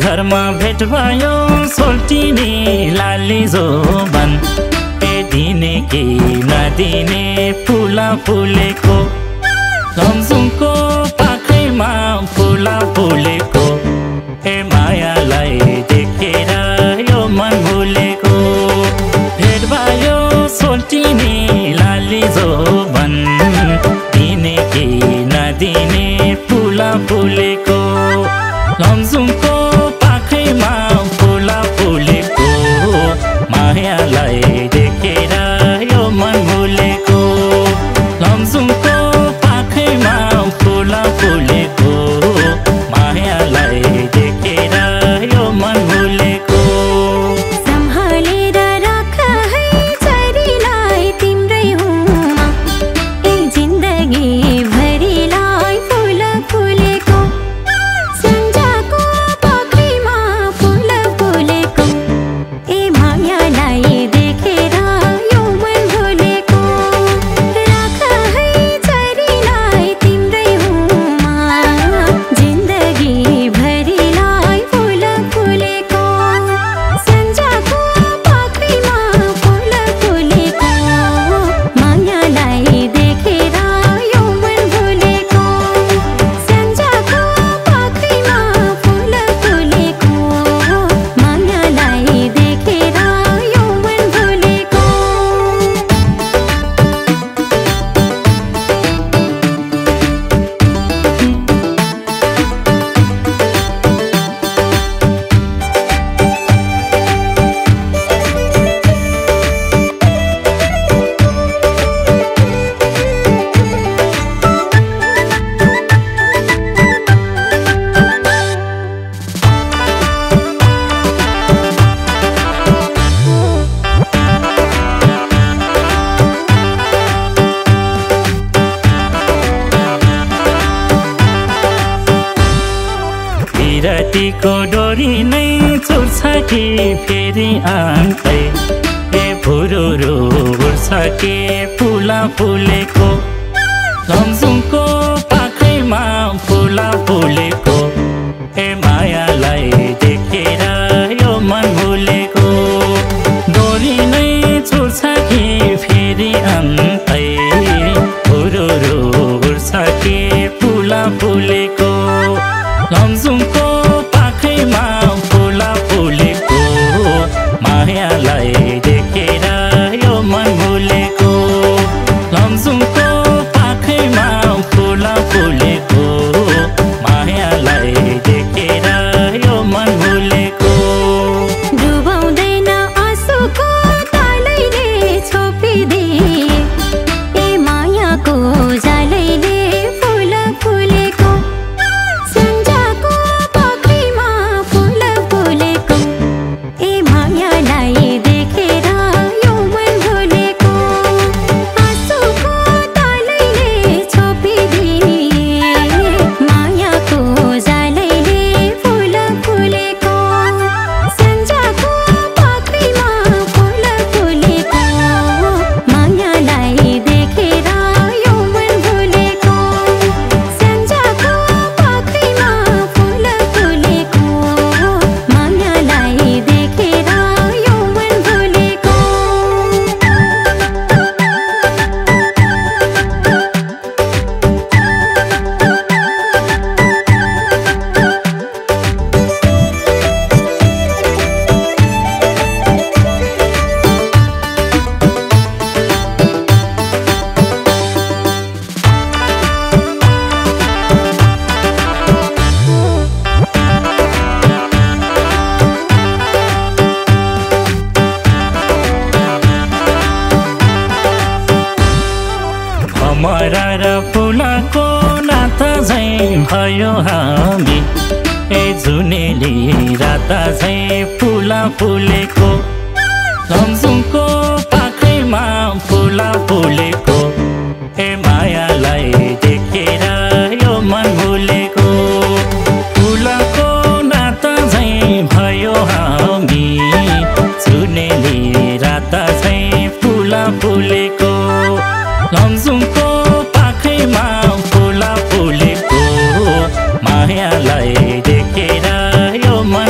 घरमा भेट भयो सोल्टिने लाली जोबन दिने कि नदिने फुला फुलेको लमजुङको पाखैमा फुला फुलेको मायालाई देखेर यो मन भुलेको भेट भयो सोल्टिने लाली जोबन दिने कि नदिने फुला फुलेको लमजुङको पाखैमा फुला फुलेको मायालाई देखेर यो मन भुलेको लमजुङको पाखैमा फुला फुलेको मायालाई देखेर यो मन भुलेको सम्हालेर राख है चरीलाई तिम्रै हुमा जिन्दगी भरिलाई फुल फुलेको सन्जाको पाखैमा फुल फुलेको मायालाई देखेर यो मन भुलेको राख है चरीलाई तिम्रै हुमा जिन्दगी भरिलाई फुल फुलेको सन्जाको पाखैमा फुल फुलेको मायालाई देखेर यो मन भुलेको सन्जाको पाखैमा फुल फुलेको मायालाई देखेर यो मन भुलेको विरतीको डोरी नै चुर्छ कि फेरि आँखै फुरुरु उड्छ कि फुला फुलेको लमजुङको पाखैमा फुला फुलेको मायालाई देखेर यो मन भुलेको डोरी नै चुर्छ कि फेरि आँखै फुरुरु उड्छ कि फुला फुलेको लमजुङको पाखैमा फुला फुलेको मायालाई देखेर यो मन भुलेको लमजुङको पाखैमा फुला फुलेको मायालाई देखेर यो मन भुलेको डुबाउँदैन आँसुको तालैले छोपिदिए मायाको जालैले फुल फुलेको सन्जाको पाखैमा फुल फुलेको मायालाई देखेर यो मन भुलेको आँसुको तालैले छोपिदिए मायाको जालैले फुल फुलेको सन्जाको पाखैमा फुल फुलेको मायालाई देखेर यो मन भुलेको सन्जाको पाखैमा फुल फुलेको मायालाई देखेर यो मन भुलेको भमरा र फुलाको नाता झैँ भयो हामी जुनेली राता झैँ फुला फुलेको लमजुङको पाखैमा फुला फुलेको मायालाई देखेर यो मन भुलेको फुलाको नाता झैँ भयो हामी जुनेली राता झैँ फुला फुलेको लमजुङको पाखैमा फुला फुलेको मायालाई देखेर यो मन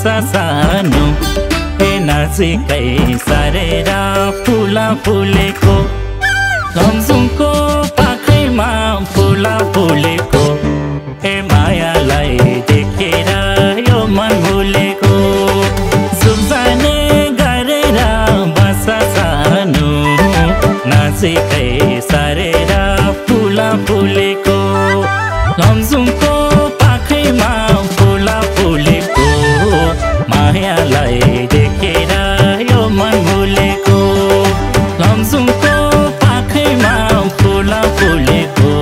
बसा सानो नजिकै सरेर फुला फुलेको लमजुङको पाखैमा फुला फुलेको मायालाई देखेर यो मन भुलेको सुब्जाने गरेर बसा सानो नजिकै सरेर फुला फुलेको लमजुङको पाखैमा फुला फुलेको मायालाई देखेर यो मन भुलेको लमजुङको पाखैमा फुला फुलेको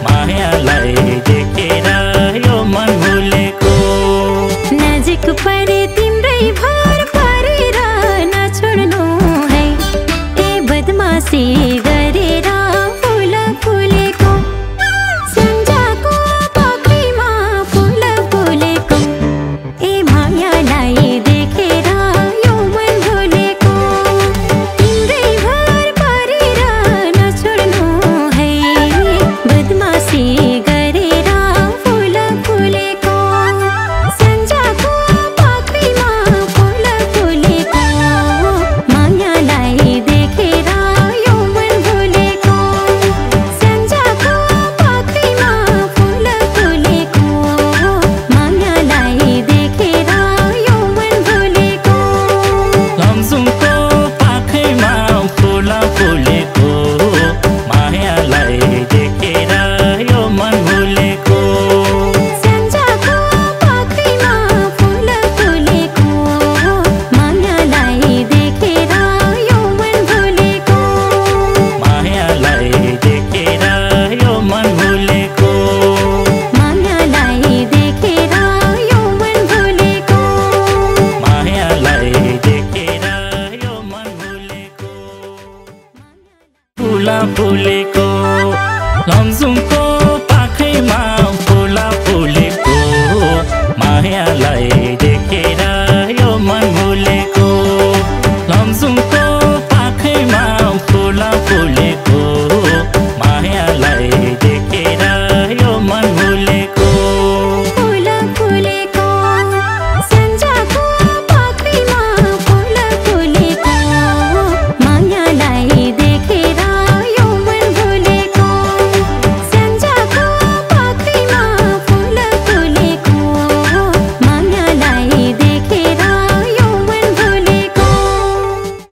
मायालाई देखेर यो मन भुलेको नजिक परे तिम्रै भर परेर नछोड्नु है ए बदमासी गरेर फुला फुलेको सन्जाको पाखैमा फुला फुलेको ए मायालाई देखेर यो मन भुलेको तिम्रै भर परेर नछोड्नु है बदमासी गरेर फुला फुलेको सन्जाको पाखैमा फुला फुलेको मायालाई देखेर यो मन भुलेको सन्जाको पाखैमा फुला फुलेको मायालाई देखेर यो मन भुलेको लमजुङको पाखैमा फुला फुलेको मायालाई देखेर यो मन भुलेको सन्जाको पाखैमा फुला फुलेको मायालाई देखेर यो मन भुलेको मायालाई देखेर यो मन भुलेको मायालाई देखेर यो मन भुलेको मायालाई देखेर यो मन भुलेको फुला फुलेको लमजुङको पाखैमा